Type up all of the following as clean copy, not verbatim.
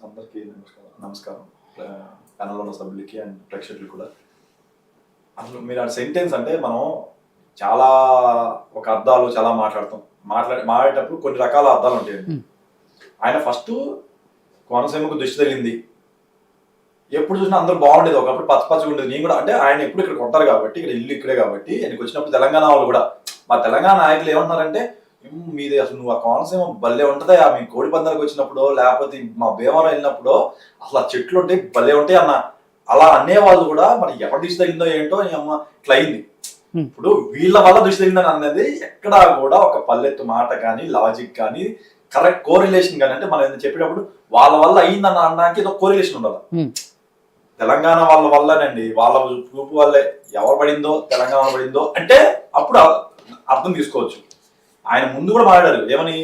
అందరికీ నమస్కారం. ప్యానల్లో ఉన్న సభ్యులకి అండ్ ప్రేక్షకులు కూడా. అసలు మీరు ఆ సెంటెన్స్ అంటే మనం చాలా ఒక అర్థాలు చాలా మాట్లాడేటప్పుడు కొన్ని రకాల అర్థాలు ఉంటాయండి. ఆయన ఫస్ట్ కోనసీమకు దృష్టి తగిలింది. ఎప్పుడు చూసినా అందరూ బాగుండేది, ఒకప్పుడు పచ్చగా ఉండేది. నేను కూడా అంటే ఆయన ఎప్పుడు ఇక్కడ కొట్టారు కాబట్టి, ఇక్కడ ఇల్లు ఇక్కడే కాబట్టి, ఆయనకి వచ్చినప్పుడు తెలంగాణ వాళ్ళు కూడా మా తెలంగాణ నాయకులు ఏమంటున్నారంటే, మీది అసలు నువ్వు ఆ కోనసీమ భలే ఉంటదా, మీ కోడి పందాలకు వచ్చినప్పుడు లేకపోతే మా భీమవరం వెళ్ళినప్పుడు అసలు ఆ చెట్లు ఉంటాయి భలే ఉంటాయి అన్న అలా అనేవాళ్ళు కూడా మరి ఎవరి దృష్టి తగిలిందో ఏంటో అమ్మ ఇట్లా అయింది. ఇప్పుడు వీళ్ళ వల్ల దృష్టి తగిలిందని అనేది ఎక్కడా కూడా ఒక పల్లెత్తు మాట కానీ లాజిక్ కానీ కరెక్ట్ కోరిలేషన్ కానీ, అంటే మనం చెప్పేటప్పుడు వాళ్ళ వల్ల అయిందన్న అనడానికి ఏదో కోరిలేషన్ ఉండాలి. తెలంగాణ వాళ్ళ వల్లనండి, వాళ్ళ గ్రూప్ వల్లే ఎవరు పడిందో తెలంగాణ పడిందో అంటే అప్పుడు అర్థం తీసుకోవచ్చు. ఆయన ముందు కూడా మాట్లాడారు ఏమని,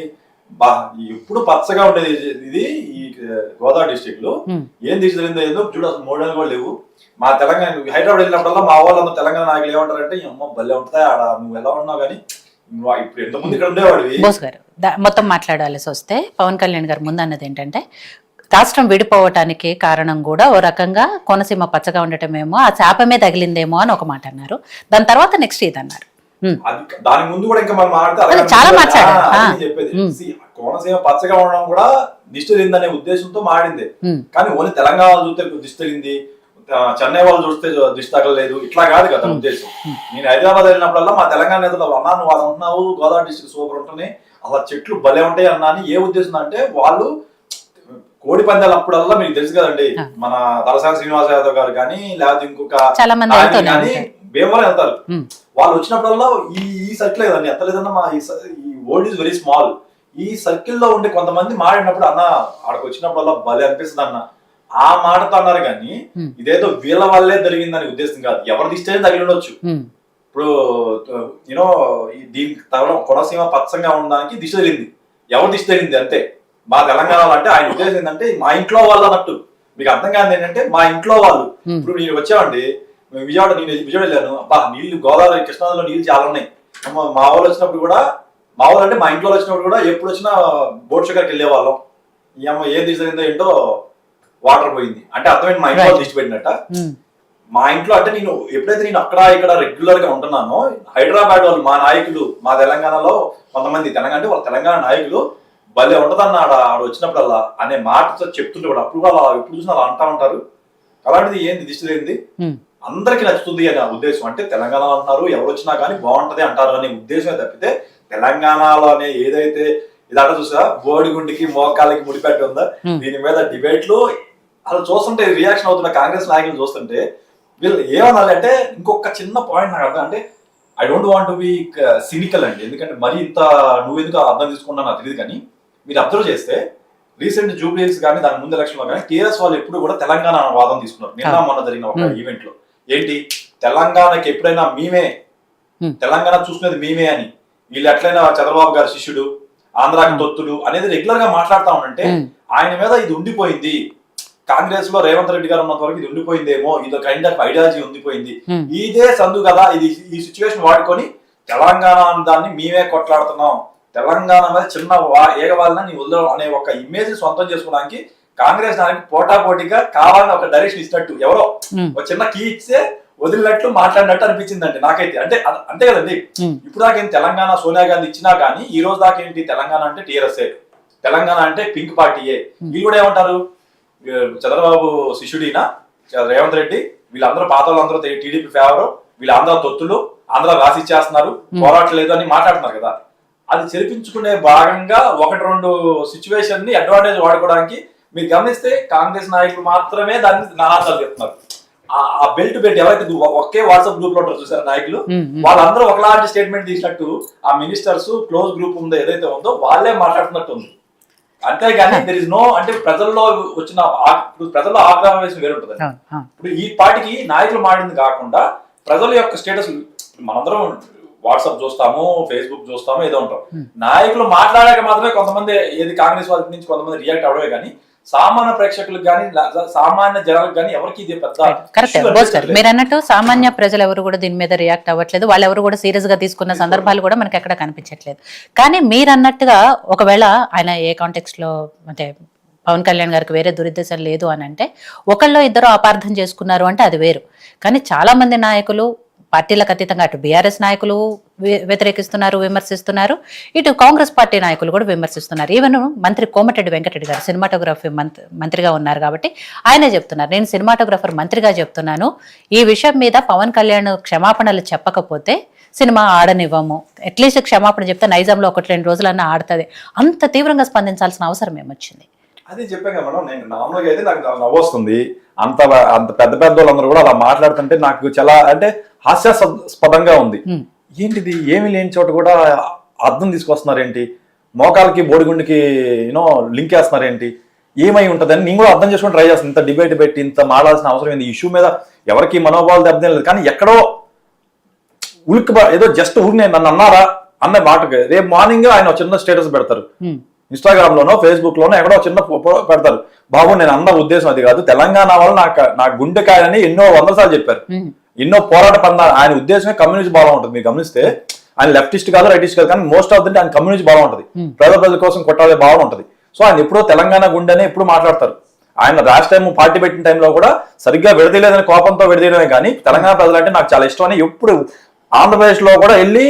ఇప్పుడు పచ్చగా ఉండేది ఇది ఈ గోదావరి డిస్ట్రిక్ట్ లో ఏం తీసుకెళ్ళిందో ఏదో చూడు, అసలు మోడల్ కూడా లేవు. మా తెలంగాణ హైదరాబాద్ వెళ్ళినప్పుడల్లా మా వాళ్ళందరూ తెలంగాణ నాయకులు ఏమంటారంటే, అమ్మ భలే ఉంటాయి ఆడ, నువ్వు ఎలా ఉన్నావు కానీ ఇప్పుడు ఎంతమంది ఇక్కడ ఉండేవాడివి. బోస్ గారు మొత్తం మాట్లాడాల్సి వస్తే పవన్ కళ్యాణ్ గారు ముందు అన్నది ఏంటంటే, రాష్ట్రం విడిపోవటానికి కారణం కూడా ఓ రకంగా కోనసీమ పచ్చగా ఉండటమేమో, ఆ శాపమే తగిలిందేమో అని ఒక మాట అన్నారు. దాని తర్వాత నెక్స్ట్ ఇది అన్నారు. దాని ముందు కూడా ఇంకా మనం చాలా మాట్లాడారు. చెప్పేది కోనసీమ పచ్చగా ఉండడం కూడా దిష్టి తగిలిందనే ఉద్దేశంతో మాడింది. కానీ ఓన్లీ తెలంగాణ చూస్తే దిష్టి తగిలింది, చెన్నై వాళ్ళు చూస్తే దిష్టి తగలలేదు, ఇట్లా కాదు కదా ఉద్దేశం. నేను హైదరాబాద్ వెళ్ళినప్పుడల్లా మా తెలంగాణ నేతలు అన్నా నువ్వు అది ఉంటున్నావు, గోదావరి డిస్ట్రిక్ట్ సూపర్ ఉంటున్నాయి, అసలు చెట్లు భలే ఉంటాయి అన్నా అని. ఏ ఉద్దేశం అంటే వాళ్ళు కోడి పందాలు అప్పుడల్లా మీకు తెలుసు కదండి, మన తలసాని శ్రీనివాస యాదవ్ గారు కానీ లేకపోతే ఇంకొక కానీ భీమవరం వెళ్తారు. వాళ్ళు వచ్చినప్పుడల్లా ఈ సర్కిల్ కదండి, ఎంత లేదన్నా మా ఈ వరల్డ్ ఈజ్ వెరీ స్మాల్. ఈ సర్కిల్ లో ఉండే కొంతమంది మాడినప్పుడు అన్న ఆడకు వచ్చినప్పుడల్లా భలే అనిపిస్తుంది అన్న ఆ మాటతో అన్నారు. కానీ ఇదేదో వీళ్ళ వల్లే జరిగిందని ఉద్దేశం కాదు, ఎవరి దిష్టి తగిలి ఉండొచ్చు. ఇప్పుడు యూనో దీనికి తగలం కోనసీమ పచ్చంగా ఉండడానికి దిష్టి తగిలింది, ఎవరి దిష్టి తగిలింది అంతే. మా తెలంగాణలో అంటే ఆయన ఉద్దేశం ఏంటంటే మా ఇంట్లో వాళ్ళు అన్నట్టు. మీకు అర్థం కాదు ఏంటంటే మా ఇంట్లో వాళ్ళు. ఇప్పుడు నేను వచ్చామండి విజయవాడ, నేను విజయవాడ వెళ్ళాను, నీళ్లు గోదావరి కృష్ణాలో నీళ్లు చాలా ఉన్నాయి. మా వాళ్ళు వచ్చినప్పుడు కూడా, మా వాళ్ళు అంటే మా ఇంట్లో వచ్చినప్పుడు కూడా ఎప్పుడు వచ్చినా బోట్ షికార్కి వెళ్ళే వాళ్ళం. ఈ అమ్మ ఏం తీసుకుందో ఏంటో వాటర్ పోయింది అంటే అర్థమైంది మా ఇంట్లో దిష్టి పెట్టినట్ట. మా ఇంట్లో అంటే నేను ఎప్పుడైతే నేను అక్కడ ఇక్కడ రెగ్యులర్ గా ఉంటున్నానో, హైదరాబాద్ వాళ్ళు మా నాయకులు, మా తెలంగాణలో కొంతమంది తెలంగాణ అంటే వాళ్ళ తెలంగాణ నాయకులు భలే ఉంటదన్న ఆడ వచ్చినప్పుడల్లా అనే మాటతో చెప్తుంటే కూడా అప్పుడు కూడా ఎప్పుడు చూసినా అలా అంటా ఉంటారు. అలాంటిది ఏంది దిష్టి లేనిది అందరికి నచ్చుతుంది అనే ఉద్దేశం. అంటే తెలంగాణ అంటున్నారు, ఎవరు వచ్చినా కానీ బాగుంటది అంటారు అనే ఉద్దేశమే తప్పితే తెలంగాణలోనే ఏదైతే ఇదంతా చూసా బోడిగుండికి మోకాలకి ముడిపెట్టి ఉందా దీని మీద డిబేట్లు అలా చూస్తుంటే రియాక్షన్ అవుతున్న కాంగ్రెస్ నాయకులు చూస్తుంటే వీళ్ళు ఏమనాలి అంటే, ఇంకొక చిన్న పాయింట్ నాకు అర్థం అంటే, I don't want to be cynical అండి, ఎందుకంటే మరి ఇంత నువ్వెందుకు అర్థం తీసుకున్నా నాకు తెలియదు. కానీ మీరు అబ్జర్వ్ చేస్తే రీసెంట్ జూబ్లీస్ కానీ దాని ముందు ఎలక్షన్ లో కానీ టీఆర్ఎస్ వాళ్ళు ఎప్పుడు కూడా తెలంగాణ వాదం తీసుకున్నారు. నిన్న మొన్న జరిగిన ఒక ఈవెంట్ లో ఏంటి, తెలంగాణకి ఎప్పుడైనా మేమే, తెలంగాణ చూసుకునేది మేమే అని. వీళ్ళు ఎట్లయినా చంద్రబాబు గారి శిష్యుడు, ఆంధ్రాకి తొత్తులు అనేది రెగ్యులర్ గా మాట్లాడుతా ఉంటే ఆయన మీద ఇది ఉండిపోయింది. కాంగ్రెస్ లో రేవంత్ రెడ్డి గారు ఉన్నంత వరకు ఇది ఉండిపోయిందేమో, ఇది కైండ్ ఆఫ్ ఐడియాలజీ ఉండిపోయింది. ఇదే సందు కదా ఇది, ఈ సిచ్యువేషన్ వాడుకొని తెలంగాణ దాన్ని మేమే కొట్లాడుతున్నాం, తెలంగాణ మీద చిన్న ఏగవాళ్ళని నీ వదిలే అనే ఒక ఇమేజ్ సొంతం చేసుకోవడానికి కాంగ్రెస్ దానికి పోటాపోటీగా కావాలని ఒక డైరెక్షన్ ఇచ్చినట్టు, ఎవరో ఒక చిన్న కీ ఇచ్చే వదిలినట్లు మాట్లాడినట్టు అనిపించిందండి నాకైతే. అంటే అంతే కదండి, ఇప్పుడు దాకా తెలంగాణ సోనియా గాంధీ ఇచ్చినా కానీ ఈ రోజు దాకా ఏంటి, తెలంగాణ అంటే టీఆర్ఎస్ఏ, తెలంగాణ అంటే పింక్ పార్టీయే. వీళ్ళు కూడా ఏమంటారు, చంద్రబాబు శిష్యుడినా రేవంత్ రెడ్డి, వీళ్ళందరూ పాత వాళ్ళందరూ టీడీపీ ఫేవరు, వీళ్ళు ఆంధ్ర తొత్తులు, ఆంధ్ర రాసి ఇచ్చేస్తున్నారు, పోరాటలేదు అని మాట్లాడుతున్నారు కదా. అది చెరిపించుకునే భాగంగా ఒకటి రెండు సిచ్యువేషన్ ని అడ్వాంటేజ్ వాడుకోవడానికి మీరు గమనిస్తే కాంగ్రెస్ నాయకులు మాత్రమే దాన్ని నానాసాలు చెప్తున్నారు. ఆ బెల్ట్ పెట్టి ఎవరైతే ఒకే వాట్సాప్ గ్రూప్ లో ఉంటారు చూసారు నాయకులు, వాళ్ళందరూ ఒకలాంటి స్టేట్మెంట్ తీసినట్టు ఆ మినిస్టర్స్ క్లోజ్ గ్రూప్ ఉందో ఏదైతే ఉందో వాళ్ళే మాట్లాడుతున్నట్టు ఉంది. అంతేగాని దెర్ ఇస్ నో, అంటే ప్రజల్లో వచ్చిన ప్రజల్లో ఆగ్రహం వేసిన వేరు ఉంటుంది. ఇప్పుడు ఈ పార్టీకి నాయకులు మాడింది కాకుండా ప్రజల యొక్క స్టేటస్ మనందరం వాట్సాప్ చూస్తాము, ఫేస్బుక్ చూస్తాము, ఏదో ఉంటాం. నాయకులు మాట్లాడాక మాత్రమే కొంతమంది ఏది కాంగ్రెస్ వాళ్ళ నుంచి కొంతమంది రియాక్ట్ అవడమే కానీ సామాన్య ప్రేక్షకులకు కానీ సామాన్య జనాలకు కానీ ఎవరికి ఇది పెద్ద కరెక్ట్. మీరు అన్నట్టు సామాన్య ప్రజలు ఎవరు కూడా దీని మీద రియాక్ట్ అవ్వట్లేదు, వాళ్ళు ఎవరు కూడా సీరియస్ గా తీసుకున్న సందర్భాలు కూడా మనకి ఎక్కడ కనిపించట్లేదు. కానీ మీరు అన్నట్టుగా ఒకవేళ ఆయన ఏ కాంటెక్స్ట్ లో అంటే పవన్ కళ్యాణ్ గారికి వేరే దురుద్దేశం లేదు అని అంటే, ఒకళ్ళో ఇద్దరు అపార్థం చేసుకున్నారు అంటే అది వేరు. కానీ చాలా మంది నాయకులు పార్టీలకు అతీతంగా అటు బీఆర్ఎస్ నాయకులు వ్యతిరేకిస్తున్నారు, విమర్శిస్తున్నారు, ఇటు కాంగ్రెస్ పార్టీ నాయకులు కూడా విమర్శిస్తున్నారు. ఈవెన్ మంత్రి కోమటిరెడ్డి వెంకటరెడ్డి గారు సినిమాటోగ్రఫీ మంత్రిగా ఉన్నారు కాబట్టి ఆయనే చెప్తున్నారు, నేను సినిమాటోగ్రఫర్ మంత్రిగా చెప్తున్నాను, ఈ విషయం మీద పవన్ కళ్యాణ్ క్షమాపణలు చెప్పకపోతే సినిమా ఆడనివ్వము, అట్లీస్ట్ క్షమాపణ చెప్తే నైజాంలో 1-2 రోజులన్నా ఆడుతుంది. అంత తీవ్రంగా స్పందించాల్సిన అవసరం ఏమొచ్చింది? అదే చెప్పాను కదా మేడం, నేను నార్మల్గా అయితే నాకు నవ్వొస్తుంది. అంత అంత పెద్ద పెద్ద వాళ్ళందరూ కూడా అలా మాట్లాడుతుంటే నాకు చాలా అంటే హాస్యాస్పదంగా ఉంది. ఏంటిది, ఏమి లేని చోట కూడా అర్థం తీసుకొస్తున్నారేంటి, మోకాలకి బోడిగుండికి లింక్ వేస్తున్నారేంటి, ఏమై ఉంటుందని నేను కూడా అర్థం చేసుకుని ట్రై చేస్తాను. ఇంత డిబేట్ పెట్టి ఇంత మాట్లాడాల్సిన అవసరం ఏంది? ఇష్యూ మీద ఎవరికి మనోభావాలు దెబ్బతిన లేదు, కానీ ఎక్కడో ఉలిక్ ఏదో జస్ట్ ఊరిని నన్ను అన్నారా అన్న మాటకి రేపు మార్నింగ్ ఆయన చిన్న స్టేటస్ పెడతారు, ఇన్స్టాగ్రామ్ లోనో ఫేస్బుక్ లోనో ఎక్కడో చిన్న పెడతారు, బాబు నేను అన్న ఉద్దేశం అది కాదు, తెలంగాణ వల్ల నా గుండెకాయని ఎన్నో 100 సార్లు చెప్పారు, ఎన్నో పోరాట పందా, ఆయన ఉద్దేశమే కమ్యూనిస్ట్ బలం ఉంటుంది. మీరు గమనిస్తే ఆయన లెఫ్టిస్ట్ కాదు రైటిస్ట్ కాదు, కానీ మోస్ట్ ఆఫ్ ది ఆయన కమ్యూనిస్ట్ బలం ఉంటుంది, ప్రజల కోసం కొట్టాలే భావం ఉంటుంది. సో ఆయన ఎప్పుడో తెలంగాణ గుండెనే ఎప్పుడు మాట్లాడతారు. ఆయన లాస్ట్ టైం పార్టీ పెట్టిన టైంలో కూడా సరిగ్గా విడదీయలేదని కోపంతో విడదీయడమే, కానీ తెలంగాణ ప్రజలంటే నాకు చాలా ఇష్టం అని ఎప్పుడు ఆంధ్రప్రదేశ్ లో కూడా వెళ్ళి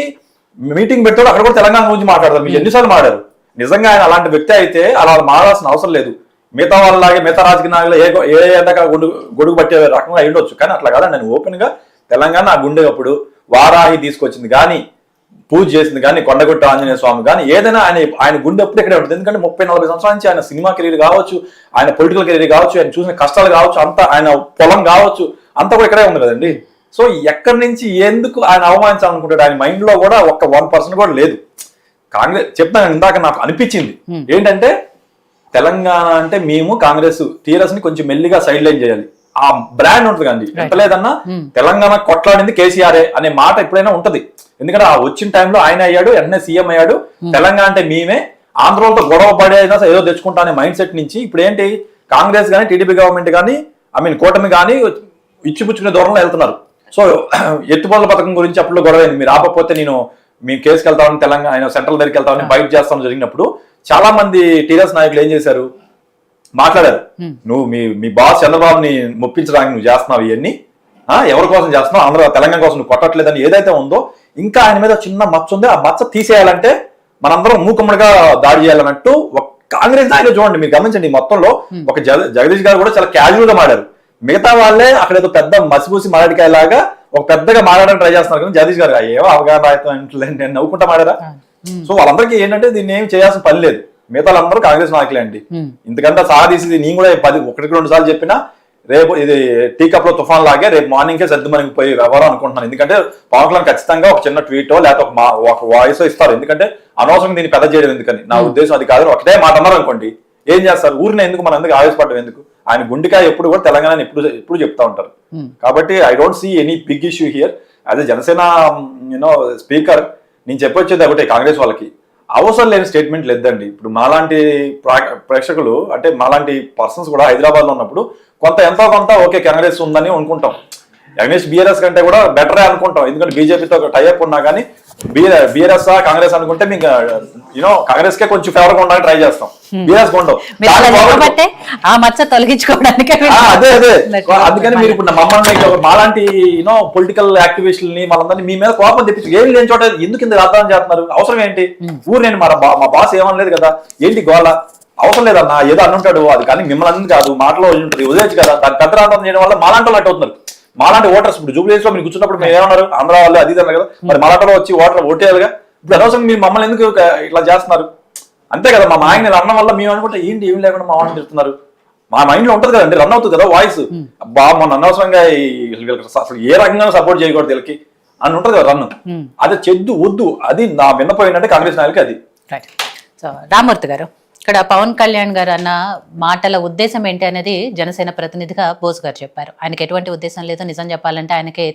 మీటింగ్ పెడతాడు, అక్కడ కూడా తెలంగాణ గురించి మాట్లాడతారు. మీరు ఎన్నిసార్లు మాట్లాడారు? నిజంగా ఆయన అలాంటి వ్యక్తి అయితే అలా మారాల్సిన అవసరం లేదు. మిగతా వాళ్ళలాగే మిగతా రాజకీయ నాయకులు ఏ ఎండక గొడుగు పట్టే రకంగా అయి ఉండొచ్చు, కానీ అట్లా కాదు. నేను ఓపెన్ గా తెలంగాణ నా గుండె అప్పుడు వారాహి తీసుకొచ్చింది కానీ, పూజ చేసింది కానీ, కొండగుట్ట ఆంజనేయ స్వామి కానీ, ఏదైనా ఆయన గుండె ఎప్పుడు ఇక్కడే ఉంటుంది. ఎందుకంటే 30-40 సంవత్సరాల నుంచి ఆయన సినిమా కెరీర్ కావచ్చు, ఆయన పొలిటికల్ కెరీర్ కావచ్చు, ఆయన చూసిన కష్టాలు కావచ్చు, అంతా ఆయన పొలం కావచ్చు, అంతా కూడా ఇక్కడే ఉంది కదండి. సో ఎక్కడి నుంచి ఎందుకు ఆయన అవమానించాలనుకుంటాడు? ఆయన మైండ్ లో కూడా 1% కూడా లేదు. కాంగ్రెస్ చెప్తాను, ఇందాక నాకు అనిపించింది ఏంటంటే, తెలంగాణ అంటే మేము కాంగ్రెస్ టీఆర్ఎస్ ని కొంచెం మెల్లిగా సైడ్ లైన్ చేయాలి, ఆ బ్రాండ్ ఉంటుంది కండి. ఎంత లేదన్నా తెలంగాణ కొట్లాడింది కేసీఆర్ అనే మాట ఎప్పుడైనా ఉంటది. ఎందుకంటే ఆ వచ్చిన టైంలో ఆయన అయ్యాడు, వెంటనే సీఎం అయ్యాడు. తెలంగాణ అంటే మేమే, ఆంధ్రతో గొడవ పడేదా ఏదో తెచ్చుకుంటా అనే మైండ్ సెట్ నుంచి ఇప్పుడు ఏంటి, కాంగ్రెస్ కానీ టీడీపీ గవర్నమెంట్ కానీ కూటమి కానీ ఇచ్చిపుచ్చుకునే దూరంలో వెళ్తున్నారు. సో ఎత్తుపోతల పథకం గురించి అప్పుడు గొడవ అయింది, మీరు ఆపకపోతే నేను మీ కేసుకి వెళ్తామని, తెలంగాణ సెంట్రల్ దగ్గరికి వెళ్తామని బయట చేస్తామని జరిగినప్పుడు చాలా మంది టీఆర్ఎస్ నాయకులు ఏం చేశారు, మాట్లాడారు, నువ్వు మీ బాస్ చంద్రబాబుని మొప్పించడానికి నువ్వు చేస్తున్నావు, ఇవన్నీ ఎవరి కోసం చేస్తున్నావు, ఆంధ్ర తెలంగాణ కోసం నువ్వు కొట్టట్లేదని ఏదైతే ఉందో, ఇంకా ఆయన మీద చిన్న మచ్చ ఉంది, ఆ మచ్చ తీసేయాలంటే మనందరం మూకుమ్మడిగా దాడి చేయాలన్నట్టు కాంగ్రెస్ నాయకులు చూడండి, మీరు గమనించండి. మొత్తంలో ఒక జగదీష్ గారు కూడా చాలా క్యాజువల్ గా మాడారు, మిగతా వాళ్ళే అక్కడ ఏదో పెద్ద మసిపూసి మారడికాయలాగా ఒక పెద్దగా మాట్లాడడానికి ట్రై చేస్తున్నారు. కానీ జగదీష్ గారు ఏవో అవగాహన నేను నవ్వుకుంటా మాడారా. సో వాళ్ళందరికీ ఏంటంటే దీన్ని ఏం చేయాల్సిన పని లేదు, మిగతా వాళ్ళందరూ కాంగ్రెస్ నాయకులే అండి. ఇంతకంటే సాగదీసింది నేను కూడా 1-2 సార్లు చెప్పినా, రేపు ఇది టీ కప్ లో తుఫాన్ లాగే రేపు మార్నింగ్ సర్ది మనకి పోయి ఎవరో అనుకుంటున్నాను. ఎందుకంటే పవన్ కళ్యాణ్ ఖచ్చితంగా ఒక చిన్న ట్వీటో లేకపోతే ఒక వాయిస్ ఇస్తారు, ఎందుకంటే అనవసరం దీన్ని పెద్ద చేయడం ఎందుకని. నా ఉద్దేశం అది కాదు, ఒకటే మాట అన్నారు అనుకోండి, ఏం చేస్తారు, ఊరిని ఎందుకు మనం ఎందుకు ఆవేశపడడం ఎందుకు. ఆయన గుండెకాయ ఎప్పుడు కూడా తెలంగాణ ఎప్పుడు చెప్తా ఉంటారు. కాబట్టి I don't see any big issue here. As a Janasena speaker నేను చెప్పొచ్చేది ఒకటే, కాంగ్రెస్ వాళ్ళకి అవసరం లేని స్టేట్మెంట్ లేదండి. ఇప్పుడు మాలాంటి ప్రేక్షకులు అంటే మాలాంటి పర్సన్స్ కూడా హైదరాబాద్ లో ఉన్నప్పుడు ఎంతో కొంత ఓకే కాంగ్రెస్ ఉందని అనుకుంటాం, అగైన్స్ బీఆర్ఎస్ కంటే కూడా బెటరే అనుకుంటాం. ఎందుకంటే బీజేపీతో టైఅప్ ఉన్నా కానీ బీఆర్ఎస్ కాంగ్రెస్ అనుకుంటే మీకు కాంగ్రెస్ కే కొంచెం ఫేవర్ గా ఉండాలని ట్రై చేస్తాం, బీఆర్ఎస్ కొంటాం. ఆ మచ్చ తొలగించుకోవడానికి అదే అందుకని మీరు ఇప్పుడు మమ్మల్ని మాలాంటి పొలిటికల్ యాక్టివిస్టులని మనందరినీ మీ మీద కోపం తెప్పించి ఏం లేని చోట ఎందుకు ఇంత రాద్దామని చేస్తున్నారు, అవసరం ఏంటి? ఊరు నేను మా బాస్ ఏమనలేదు కదా, ఏంటి గోళ, అవసరం లేదన్నా, ఏదో అనుంటాడు అది, కానీ మిమ్మల్ని అన్ని కాదు మాటలో ఉంటుంది, వదిలేచ్చు కదా. దాన్ని పెద్ద రాద్దాం చేయడం వల్ల మాలాంటి అట్టు అవుతున్నారు. మాలాంటి ఓటర్స్ ఇప్పుడు జూబ్లీస్ లో మీరు కూర్చున్నప్పుడు మీరు ఏమన్నారు, ఆంధ్ర వాళ్ళు అది కదా, మరి మాలాటలో వచ్చి ఓటేయాలిగా. ఇప్పుడు అనవసరం మీరు మమ్మల్ని ఎందుకు ఇట్లా చేస్తున్నారు, అంతే కదా. మా ఆయన అన్నం వల్ల మేము అనుకుంటే ఏంటి ఏం లేకుండా మా వాళ్ళని చెప్తున్నారు, మా మైండ్ లో ఉంటుంది కదండి, రన్ అవుతుంది కదా వాయిస్. మన అనవసరంగా అసలు ఏ రకంగా సపోర్ట్ చేయకూడదు వీళ్ళకి అని ఉంటుంది కదా రన్. అదే చెద్దు వద్దు, అది నా విన్నపోయిందంటే కాంగ్రెస్ నాయకులకి అది. సో రామూర్తి గారు, ఇక్కడ పవన్ కళ్యాణ్ గారు అన్న మాటల ఉద్దేశం ఏంటి అనేది జనసేన ప్రతినిధిగా బోస్ గారు చెప్పారు. ఆయనకి ఎటువంటి ఉద్దేశం లేదు, నిజం చెప్పాలంటే ఆయనకి